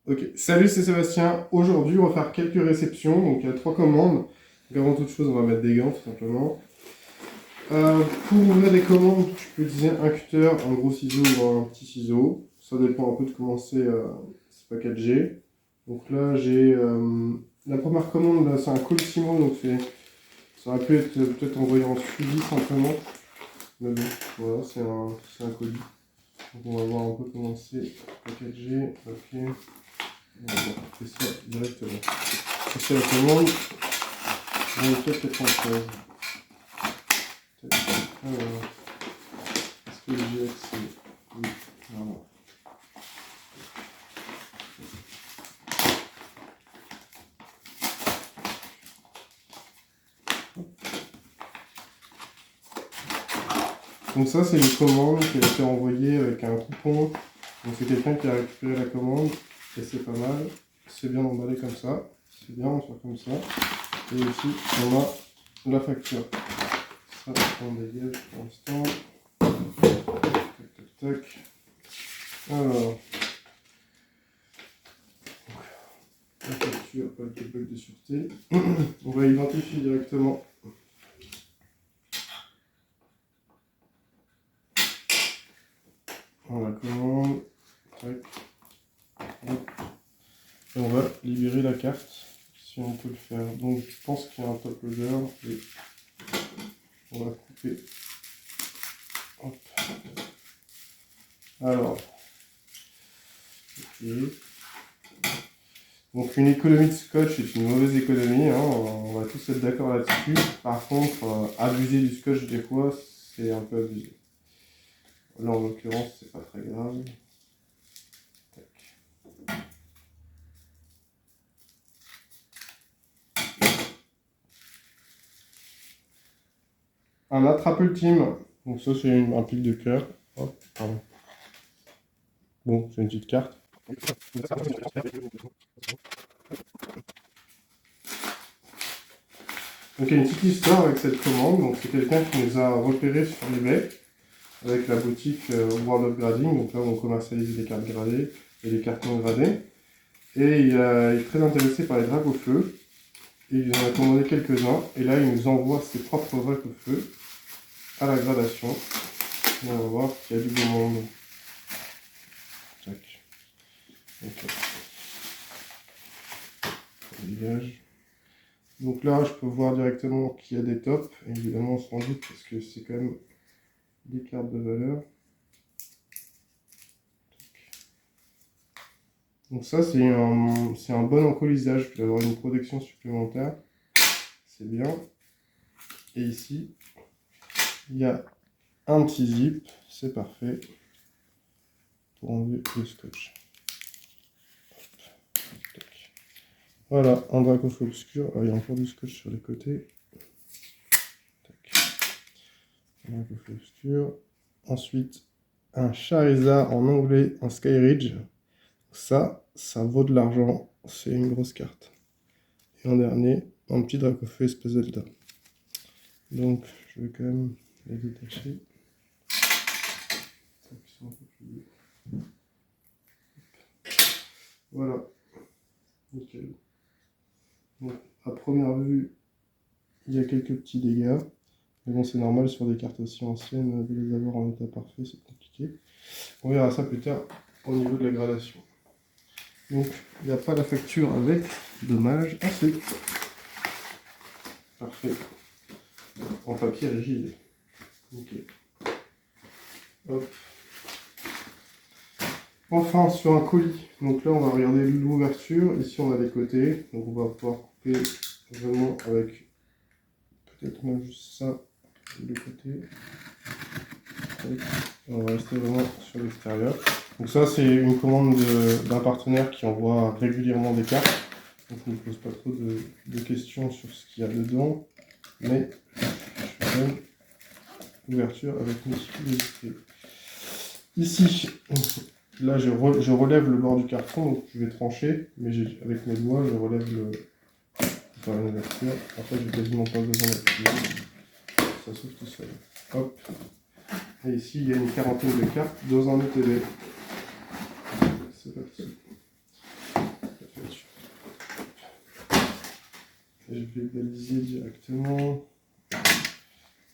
Ok, salut, c'est Sébastien. Aujourd'hui, on va faire quelques réceptions. Donc, il y a 3 commandes. Donc, avant toute chose, on va mettre des gants, tout simplement. Pour ouvrir des commandes, tu peux utiliser un cutter, un gros ciseau ou un petit ciseau. Ça dépend un peu de comment c'est packagé. Donc là, j'ai la première commande, là, c'est un Colissimo. Donc, ça aurait pu être peut-être envoyé en suivi simplement. Mais bon, voilà, c'est un colis. Donc, on va voir un peu comment c'est packagé. Ok. On va faire ça directement. Ça c'est la commande. On est peut-être 93. Alors, est-ce que j'ai accès? Oui, voilà. Donc ça c'est une commande qui a été envoyée avec un coupon. Donc c'est quelqu'un qui a récupéré la commande et c'est pas mal. C'est bien emballé comme ça. C'est bien, on fait comme ça. Et ici on a la facture. Ça on dégage pour l'instant. Tac tac tac. Alors. La facture avec le bloc de sûreté. On va identifier directement la commande. Tac. Hop. Et on va libérer la carte si on peut le faire. Donc je pense qu'il y a un top loader et on va couper. Hop. Alors. Ok. Donc une économie de scotch est une mauvaise économie, hein, on va tous être d'accord là-dessus. Par contre, abuser du scotch des fois, c'est un peu abusé. Là en l'occurrence, c'est pas très grave. Tac. Un attrape ultime, donc ça c'est un pic de cœur. Hop, pardon. Bon, c'est une petite carte. Donc il y a une petite histoire avec cette commande. Donc c'est quelqu'un qui nous a repéré sur eBay avec la boutique World of Grading. Donc là où on commercialise les cartes gradées et les cartes non gradées. Et il est très intéressé par les dracs au feu. Et il en a commandé quelques-uns. Et là il nous envoie ses propres dracs au feu à la gradation. Et on va voir qu'il y a du beau monde. Tac. Ok. On dégage. Donc là, je peux voir directement qu'il y a des tops. Évidemment, on se rend doute parce que c'est quand même des cartes de valeur. Donc ça, c'est un bon encolisage. Puis d'avoir une protection supplémentaire. C'est bien. Et ici, il y a un petit zip. C'est parfait. Pour enlever le scotch. Voilà, un drac au feu obscur. Alors, il y a encore du scotch sur les côtés. Un drac au feu obscur. Ensuite, un Charizard en anglais en Skyridge. Ça vaut de l'argent. C'est une grosse carte. Et en dernier, un petit drac au feu espèce Delta. Donc, je vais quand même les détacher. Voilà. Nickel. Bon, à première vue, il y a quelques petits dégâts. Mais bon, c'est normal sur des cartes aussi anciennes de les avoir en état parfait, c'est compliqué. On verra ça plus tard au niveau de la gradation. Donc, il n'y a pas la facture avec. Dommage. Ah, c'est parfait. En papier rigide. Ok. Hop. Enfin, sur un colis. Donc là, on va regarder l'ouverture. Ici, on a les côtés. Donc, on va pouvoir couper vraiment avec peut-être même juste ça de côté. On va rester vraiment sur l'extérieur. Donc ça, c'est une commande d'un partenaire qui envoie régulièrement des cartes. Donc, on ne pose pas trop de questions sur ce qu'il y a dedans. Mais je fais même l'ouverture avec méticulosité. Ici, là, je relève le bord du carton, donc je vais trancher, mais avec mes doigts, je relève une ouverture. Après, j'ai quasiment pas besoin d'appuyer. Ça s'ouvre tout seul. Hop. Et ici, il y a une quarantaine de cartes dans un ETB. C'est parti. Et je vais baliser directement.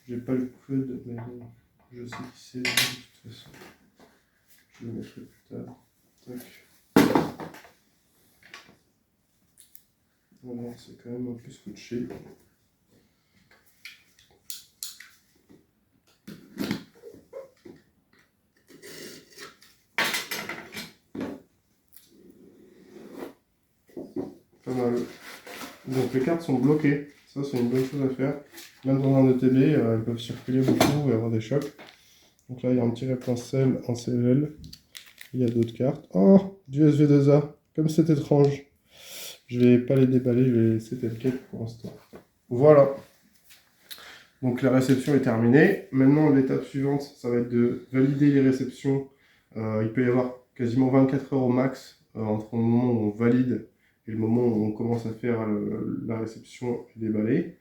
J'ai pas le code, mais bon, je sais qui c'est de toute façon. Je le mettrai plus tard. Tac. Voilà, c'est quand même un peu scotché. Pas mal. Donc les cartes sont bloquées. Ça, c'est une bonne chose à faire. Même dans un ETB, elles peuvent circuler beaucoup et avoir des chocs. Donc là, il y a un petit référentiel en CL. Il y a d'autres cartes. Oh, du SV2A. Comme c'est étrange. Je vais pas les déballer, je vais les laisser tel quel pour l'instant. Voilà. Donc la réception est terminée. Maintenant, l'étape suivante, ça va être de valider les réceptions. Il peut y avoir quasiment 24 heures au max entre le moment où on valide et le moment où on commence à faire la réception et déballer.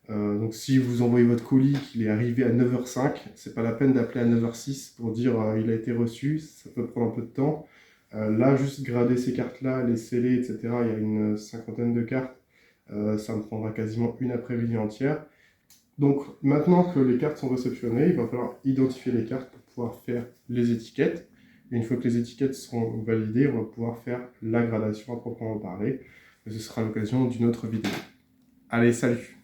Donc si vous envoyez votre colis, qu'il est arrivé à 9h05, c'est pas la peine d'appeler à 9h06 pour dire il a été reçu, ça peut prendre un peu de temps. Là, juste grader ces cartes-là, les sceller, etc., il y a une cinquantaine de cartes, ça me prendra quasiment une après-midi entière. Donc maintenant que les cartes sont réceptionnées, il va falloir identifier les cartes pour pouvoir faire les étiquettes. Et une fois que les étiquettes seront validées, on va pouvoir faire la gradation à proprement parler. Et ce sera l'occasion d'une autre vidéo. Allez, salut!